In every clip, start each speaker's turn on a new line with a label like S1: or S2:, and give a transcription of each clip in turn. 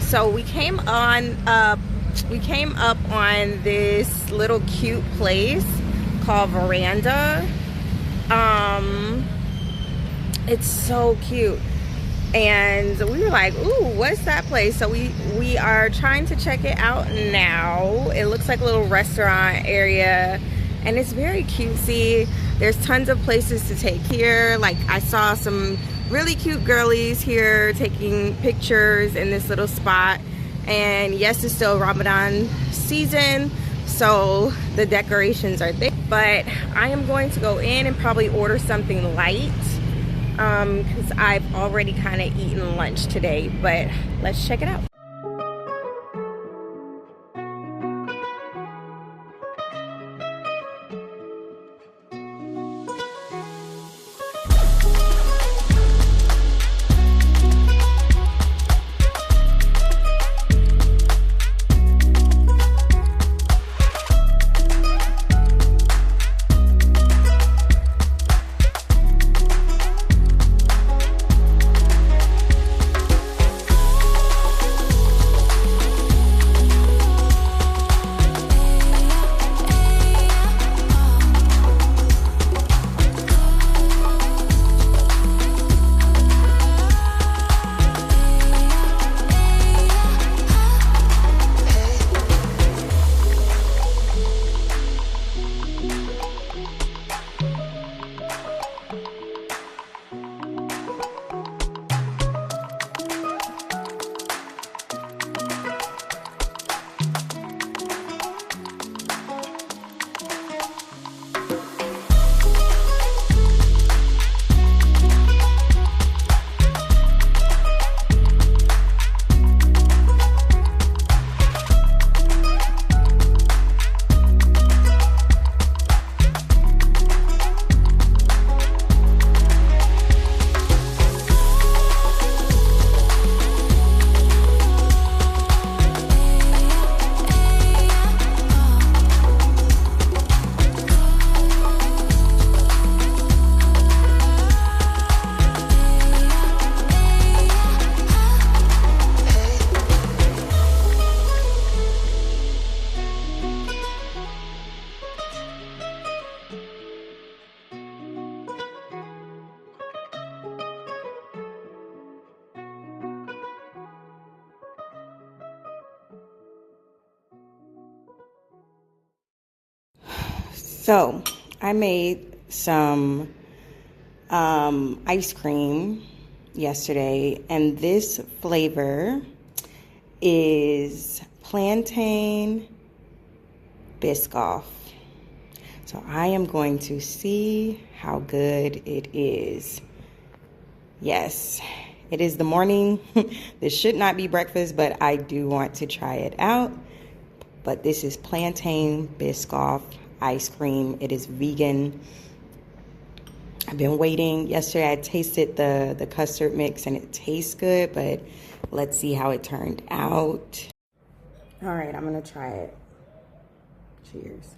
S1: So we came up on this little cute place called Veranda. It's so cute. And we were like, ooh, what's that place? So we are trying to check it out now. It looks like a little restaurant area and it's very cutesy. There's tons of places to take here. Like I saw some really cute girlies here taking pictures in this little spot. And yes, it's still Ramadan season, so the decorations are there. But I am going to go in and probably order something light because I've already kind of eaten lunch today. But let's check it out. So I made some ice cream yesterday, and this flavor is plantain Biscoff. So I am going to see how good it is. Yes, it is the morning. This should not be breakfast, but I do want to try it out. But this is plantain Biscoff ice cream. It is vegan. I've been waiting. Yesterday I tasted the custard mix and it tastes good, but let's see how it turned out. All right, I'm gonna try it. Cheers.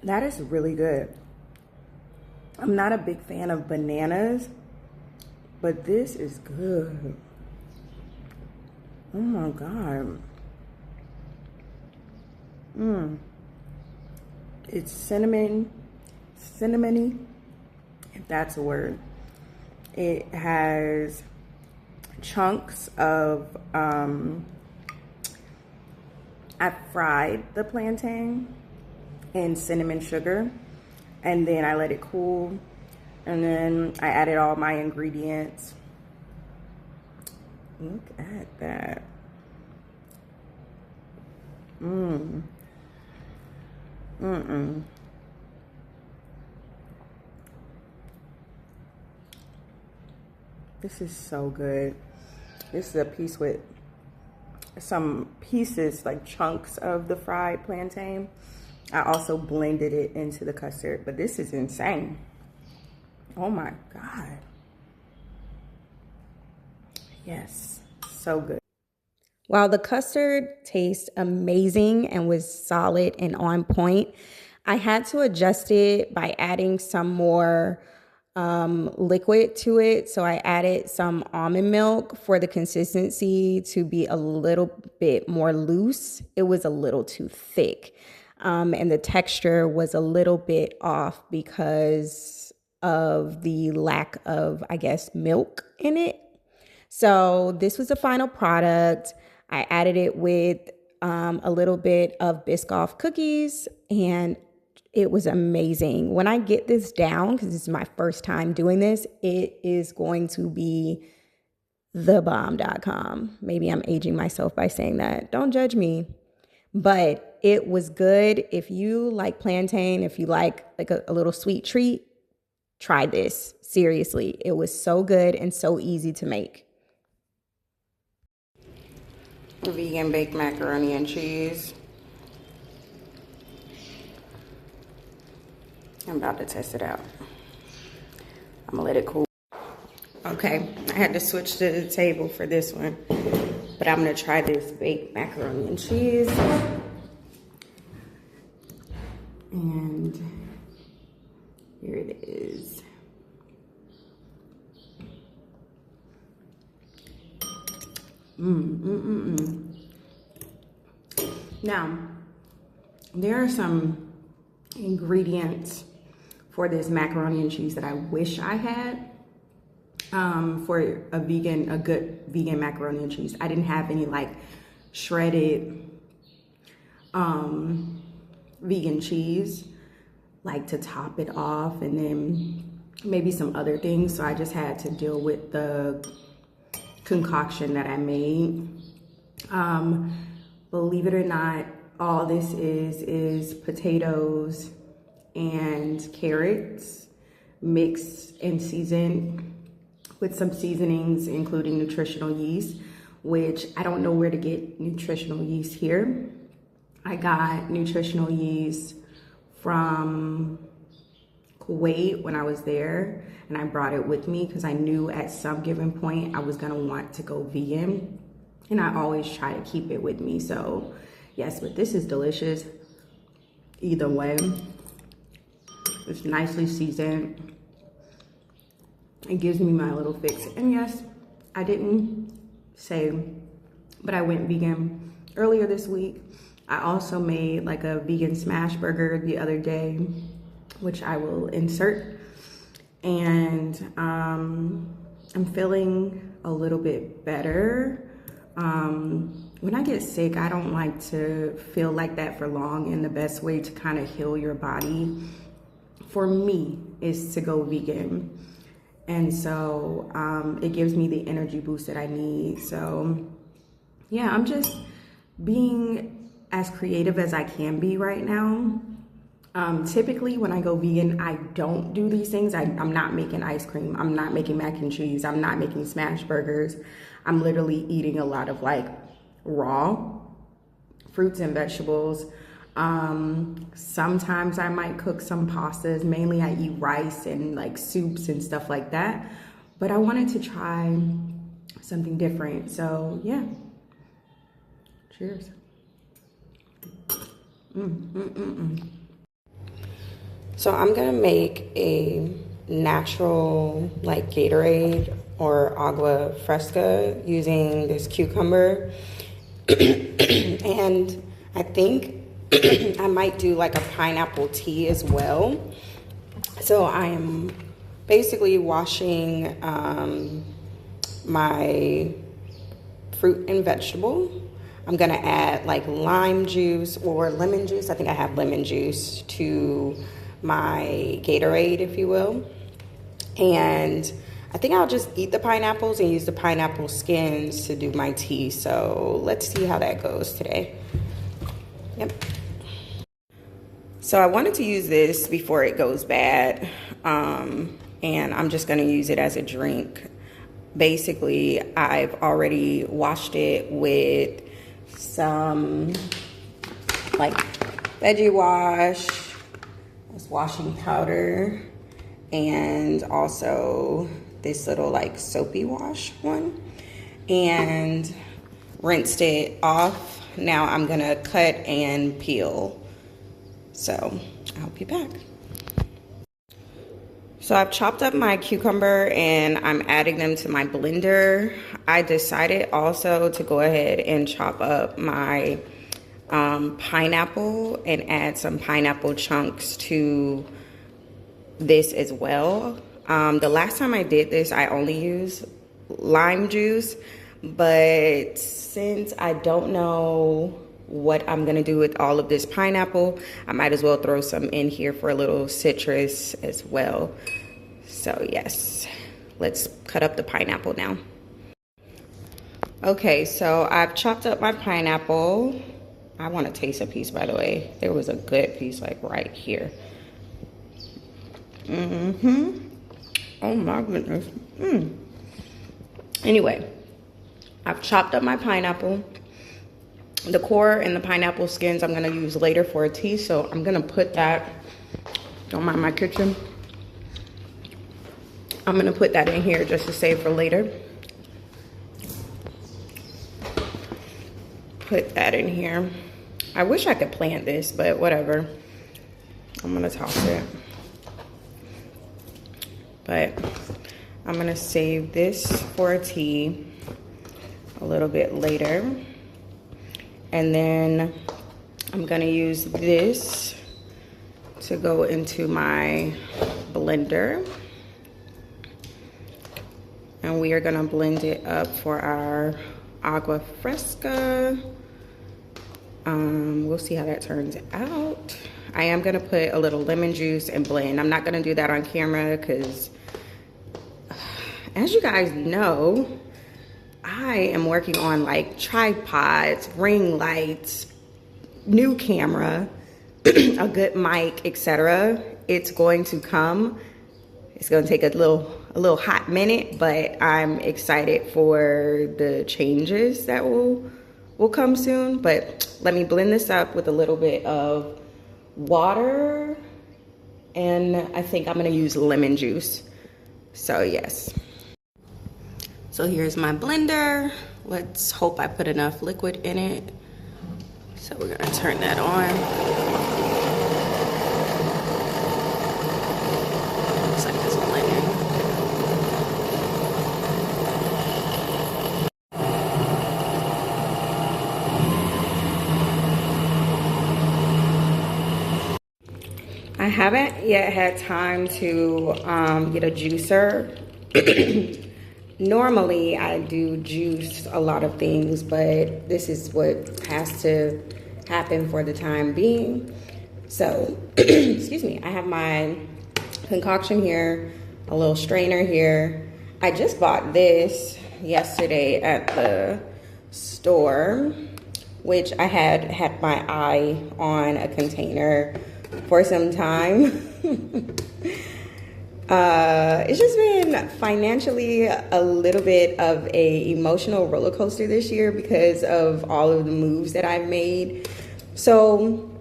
S1: That is really good. I'm not a big fan of bananas, but this is good. Oh my God. It's cinnamony, if that's a word. It has chunks of, I fried the plantain in cinnamon sugar, and then I let it cool, and then I added all my ingredients. Look at that. This is so good. This is a piece with some pieces, like chunks of the fried plantain. I also blended it into the custard, but this is insane. Oh my God. Yes, so good. While the custard tastes amazing and was solid and on point, I had to adjust it by adding some more liquid to it. So I added some almond milk for the consistency to be a little bit more loose. It was a little too thick. And the texture was a little bit off because of the lack of, I guess, milk in it. So this was the final product. I added it with a little bit of Biscoff cookies, and it was amazing. When I get this down, because this is my first time doing this, it is going to be thebomb.com. Maybe I'm aging myself by saying that. Don't judge me. But it was good. If you like plantain, if you like a little sweet treat, try this. Seriously, it was so good and so easy to make. Vegan baked macaroni and cheese. I'm about to test it out. I'm gonna let it cool. Okay, I had to switch to the table for this one, but I'm gonna try this baked macaroni and cheese. And here it is. Now, there are some ingredients for this macaroni and cheese that I wish I had for a good vegan macaroni and cheese. I didn't have any like shredded vegan cheese like to top it off, and then maybe some other things. So I just had to deal with the concoction that I made. Believe it or not, all this is potatoes and carrots mixed and seasoned with some seasonings, including nutritional yeast, which I don't know where to get nutritional yeast here. I got nutritional yeast from Kuwait when I was there, and I brought it with me because I knew at some given point I was gonna want to go vegan, and I always try to keep it with me. So yes, but this is delicious either way. It's nicely seasoned. It gives me my little fix. And yes, I didn't say, but I went vegan earlier this week. I also made like a vegan smash burger the other day, which I will insert. And I'm feeling a little bit better. When I get sick, I don't like to feel like that for long, and the best way to kind of heal your body for me is to go vegan. And so it gives me the energy boost that I need. So yeah, I'm just being as creative as I can be right now. Typically when I go vegan, I don't do these things. I'm not making ice cream. I'm not making mac and cheese. I'm not making smash burgers. I'm literally eating a lot of like raw fruits and vegetables. Sometimes I might cook some pastas. Mainly I eat rice and like soups and stuff like that. But I wanted to try something different. So yeah, cheers. So I'm gonna make a natural like Gatorade or agua fresca using this cucumber. And I think I might do like a pineapple tea as well. So I am basically washing my fruit and vegetable. I'm gonna add like lime juice or lemon juice. I think I have lemon juice to my Gatorade, if you will. And I think I'll just eat the pineapples and use the pineapple skins to do my tea. So let's see how that goes today. Yep. So I wanted to use this before it goes bad. And I'm just gonna use it as a drink. Basically, I've already washed it with some like veggie wash, this washing powder, and also this little like soapy wash one, and rinsed it off. Now I'm gonna cut and peel. So I'll be back. So I've chopped up my cucumber and I'm adding them to my blender. I decided also to go ahead and chop up my pineapple and add some pineapple chunks to this as well. The last time I did this, I only used lime juice, but since I don't know what I'm gonna do with all of this pineapple, I might as well throw some in here for a little citrus as well. So yes, let's cut up the pineapple now. Okay, so I've chopped up my pineapple. I want to taste a piece, by the way. There was a good piece like right here. Oh my goodness. Anyway, I've chopped up my pineapple. The core and the pineapple skins I'm gonna use later for a tea, so I'm gonna put that, don't mind my kitchen. I'm gonna put that in here just to save for later. Put that in here. I wish I could plant this, but whatever. I'm gonna toss it. But I'm gonna save this for a tea a little bit later. And then I'm gonna use this to go into my blender. And we are gonna blend it up for our agua fresca. We'll see how that turns out. I am gonna put a little lemon juice and blend. I'm not gonna do that on camera because as you guys know, I am working on like tripods, ring lights, new camera, a good mic, etc. It's going to come. It's gonna take a little hot minute, but I'm excited for the changes that will come soon. But let me blend this up with a little bit of water, and I think I'm gonna use lemon juice. So yes. So here's my blender. Let's hope I put enough liquid in it. So we're gonna turn that on. Looks like it's blending. I haven't yet had time to get a juicer. Normally I do juice a lot of things, but this is what has to happen for the time being. So, excuse me, I have my concoction here, a little strainer here. I just bought this yesterday at the store, which I had my eye on a container for some time. It's just been financially a little bit of a emotional roller coaster this year because of all of the moves that I've made. So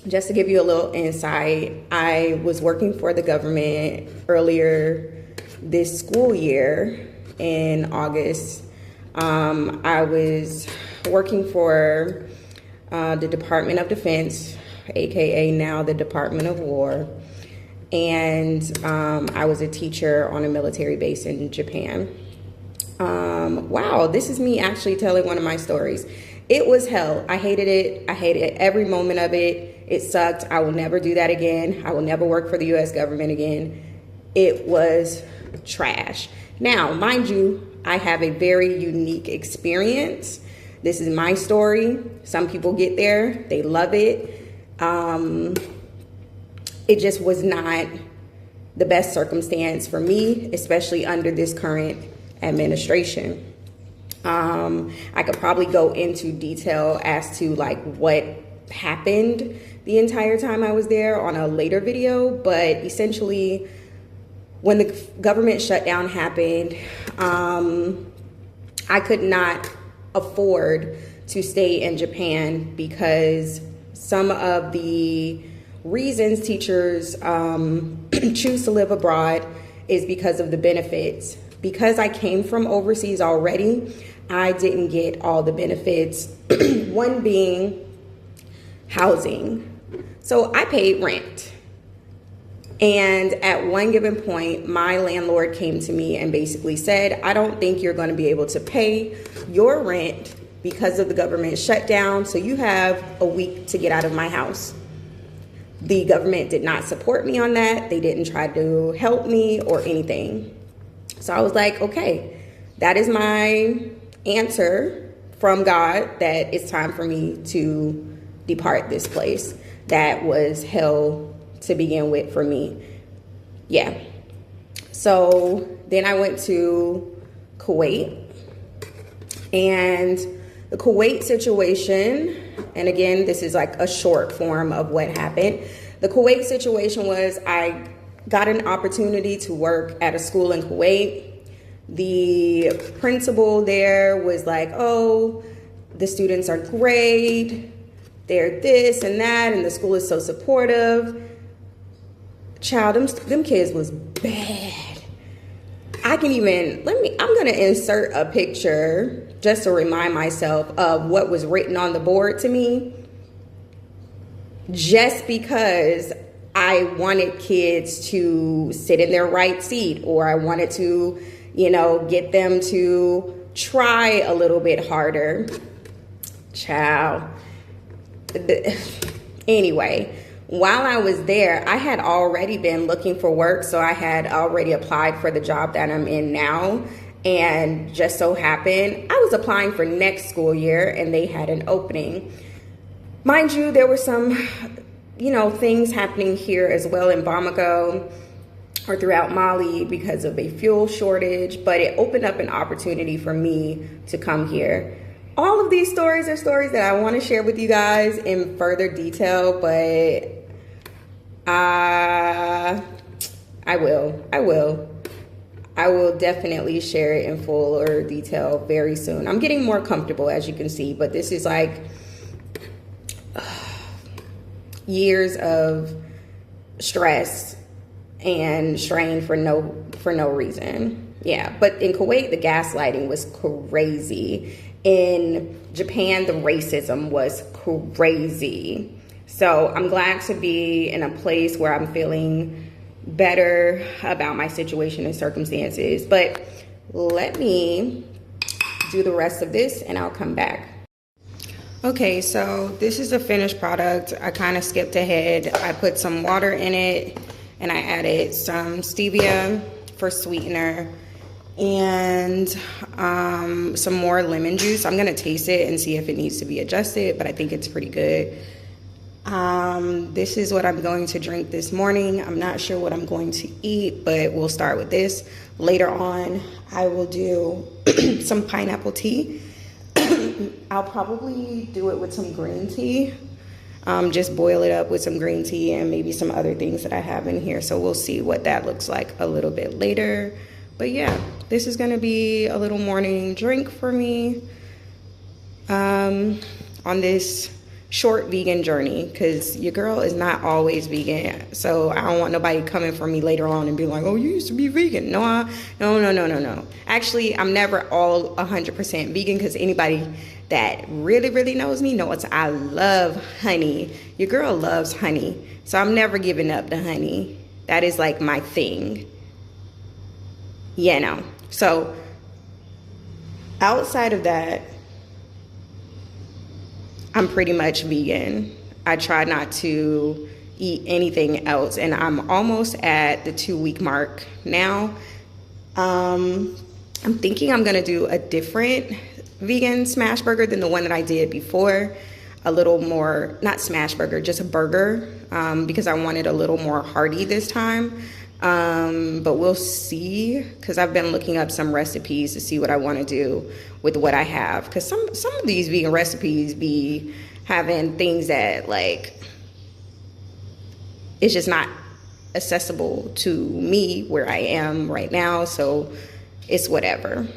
S1: just to give you a little insight, I was working for the government earlier this school year in August. I was working for the Department of Defense, aka now the Department of War. And I was a teacher on a military base in Japan. Wow, this is me actually telling one of my stories. It was hell. I hated it. I hated every moment of it. It sucked. I will never do that again. I will never work for the US government again. It was trash. Now, mind you, I have a very unique experience. This is my story. Some people get there, they love it. It just was not the best circumstance for me, especially under this current administration. I could probably go into detail as to like what happened the entire time I was there on a later video, but essentially when the government shutdown happened, I could not afford to stay in Japan because some of the reasons teachers choose to live abroad is because of the benefits. Because I came from overseas already, I didn't get all the benefits. One being housing. So I paid rent. And at one given point, my landlord came to me and basically said, I don't think you're going to be able to pay your rent because of the government shutdown. So you have a week to get out of my house. The government did not support me on that. They didn't try to help me or anything. So I was like, okay, that is my answer from God that it's time for me to depart this place. That was hell to begin with for me. Yeah. So then I went to Kuwait, and the Kuwait situation, and again, this is like a short form of what happened. The Kuwait situation was I got an opportunity to work at a school in Kuwait. The principal there was like, oh, the students are great. They're this and that, and the school is so supportive. Child, them kids was bad. I'm gonna insert a picture just to remind myself of what was written on the board to me, just because I wanted kids to sit in their right seat, or I wanted to, get them to try a little bit harder. Child. Anyway, while I was there, I had already been looking for work, so I had already applied for the job that I'm in now, and just so happened, I was applying for next school year, and they had an opening. Mind you, there were some, things happening here as well in Bamako or throughout Mali because of a fuel shortage, but it opened up an opportunity for me to come here. All of these stories are stories that I want to share with you guys in further detail, but I will definitely share it in full or detail very soon. I'm getting more comfortable, as you can see, but this is like years of stress and strain for no reason. Yeah, but in Kuwait, the gaslighting was crazy. In Japan, the racism was crazy. So I'm glad to be in a place where I'm feeling better about my situation and circumstances. But let me do the rest of this and I'll come back. Okay, so this is the finished product. I kind of skipped ahead. I put some water in it and I added some stevia for sweetener and some more lemon juice. I'm gonna taste it and see if it needs to be adjusted, but I think it's pretty good. This is what I'm going to drink this morning. I'm not sure what I'm going to eat, but we'll start with this. Later on, I will do some pineapple tea. I'll probably do it with some green tea. Just boil it up with some green tea and maybe some other things that I have in here. So we'll see what that looks like a little bit later. But yeah, this is gonna be a little morning drink for me on this short vegan journey, because your girl is not always vegan. So I don't want nobody coming for me later on and be like, oh, you used to be vegan. No. Actually, I'm never all 100% vegan, because anybody that really knows me knows I love honey. Your girl loves honey. So I'm never giving up the honey. That is like my thing. So outside of that, I'm pretty much vegan. I try not to eat anything else, and I'm almost at the 2-week mark now. I'm thinking I'm gonna do a different vegan smash burger than the one that I did before. A little more, not smash burger, just a burger, because I wanted a little more hearty this time. But we'll see, because I've been looking up some recipes to see what I want to do with what I have, because some of these vegan recipes be having things that, like, it's just not accessible to me where I am right now, so it's whatever,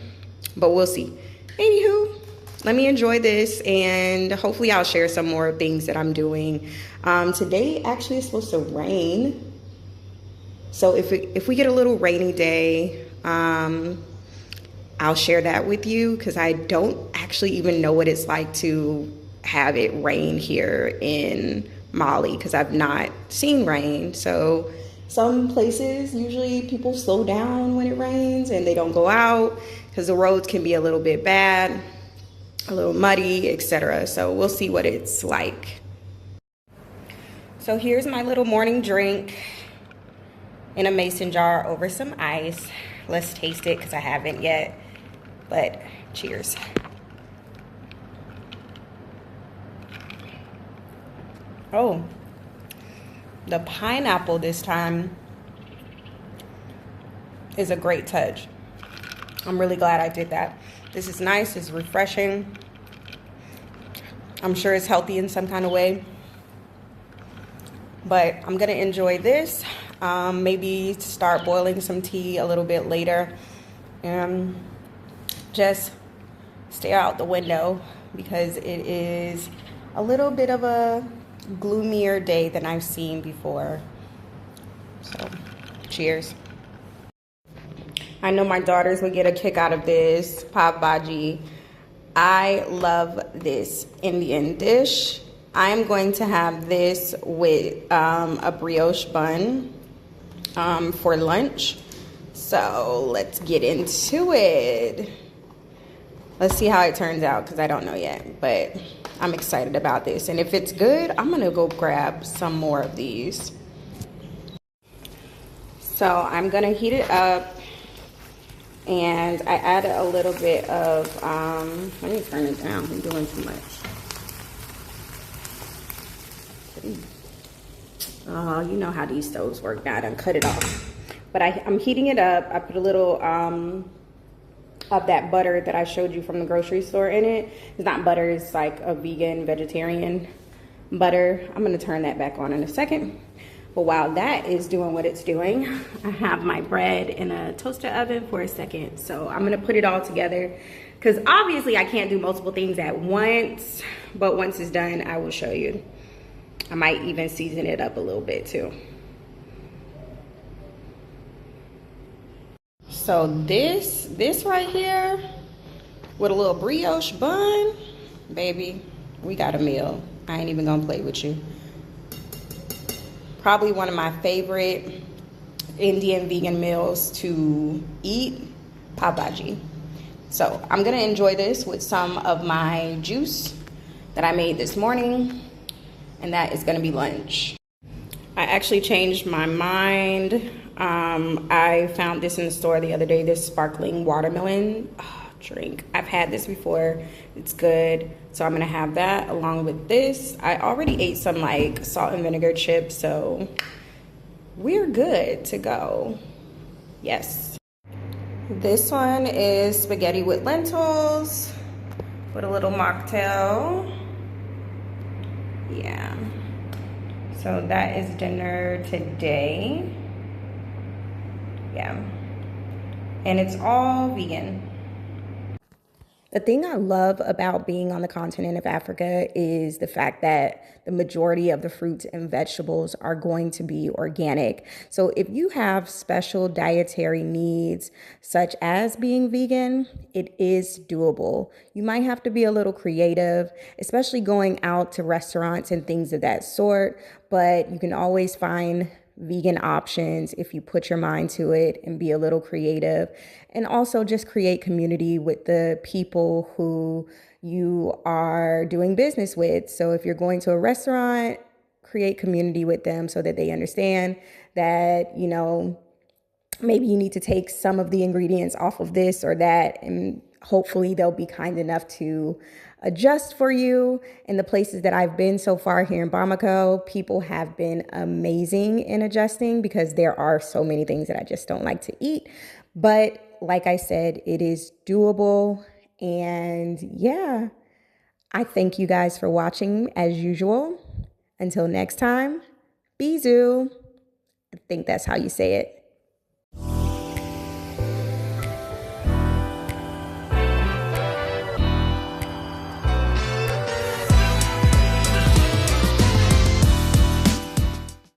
S1: but we'll see. Anywho, let me enjoy this, and hopefully I'll share some more things that I'm doing. Today actually is supposed to rain. So if we get a little rainy day, I'll share that with you, because I don't actually even know what it's like to have it rain here in Mali, because I've not seen rain. So Some places, usually people slow down when it rains and they don't go out because the roads can be a little bit bad, a little muddy, etc. So we'll see what it's like. So here's my little morning drink in a mason jar over some ice. Let's taste it because I haven't yet, but cheers. Oh, the pineapple this time is a great touch. I'm really glad I did that. This is nice, it's refreshing. I'm sure it's healthy in some kind of way. But I'm gonna enjoy this. Maybe start boiling some tea a little bit later and just stare out the window because it is a little bit of a gloomier day than I've seen before. So, cheers. I know my daughters would get a kick out of this pav bhaji. I love this Indian dish. I'm going to have this with a brioche bun for lunch. So let's get into it. Let's see how it turns out because I don't know yet, but I'm excited about this. And if it's good, I'm gonna go grab some more of these. So I'm gonna heat it up. And I added a little bit of, let me turn it down, I'm doing too much. Oh, you know how these stoves work now, I done cut it off. But I'm heating it up. I put a little of that butter that I showed you from the grocery store in it. It's not butter, it's like a vegan, vegetarian butter. I'm gonna turn that back on in a second. But while that is doing what it's doing, I have my bread in a toaster oven for a second. So I'm gonna put it all together because obviously I can't do multiple things at once, but once it's done, I will show you. I might even season it up a little bit too. So this right here with a little brioche bun, baby, we got a meal. I ain't even gonna play with you. Probably one of my favorite Indian vegan meals to eat, pav bhaji. So I'm gonna enjoy this with some of my juice that I made this morning, and that is gonna be lunch. I actually changed my mind. I found this in the store the other day, this sparkling watermelon drink. I've had this before, it's good. So I'm gonna have that along with this. I already ate some like salt and vinegar chips, so we're good to go. Yes. This one is spaghetti with lentils with a little mocktail. Yeah. So that is dinner today. Yeah. And it's all vegan. The thing I love about being on the continent of Africa is the fact that the majority of the fruits and vegetables are going to be organic. So if you have special dietary needs, such as being vegan, it is doable. You might have to be a little creative, especially going out to restaurants and things of that sort, but you can always find vegan options if you put your mind to it and be a little creative, and also just create community with the people who you are doing business with. So if you're going to a restaurant, create community with them so that they understand that, you know, maybe you need to take some of the ingredients off of this or that, and hopefully they'll be kind enough to adjust for you. In the places that I've been so far here in Bamako, people have been amazing in adjusting because there are so many things that I just don't like to eat. But like I said, it is doable. And yeah, I thank you guys for watching as usual. Until next time, bisous. I think that's how you say it.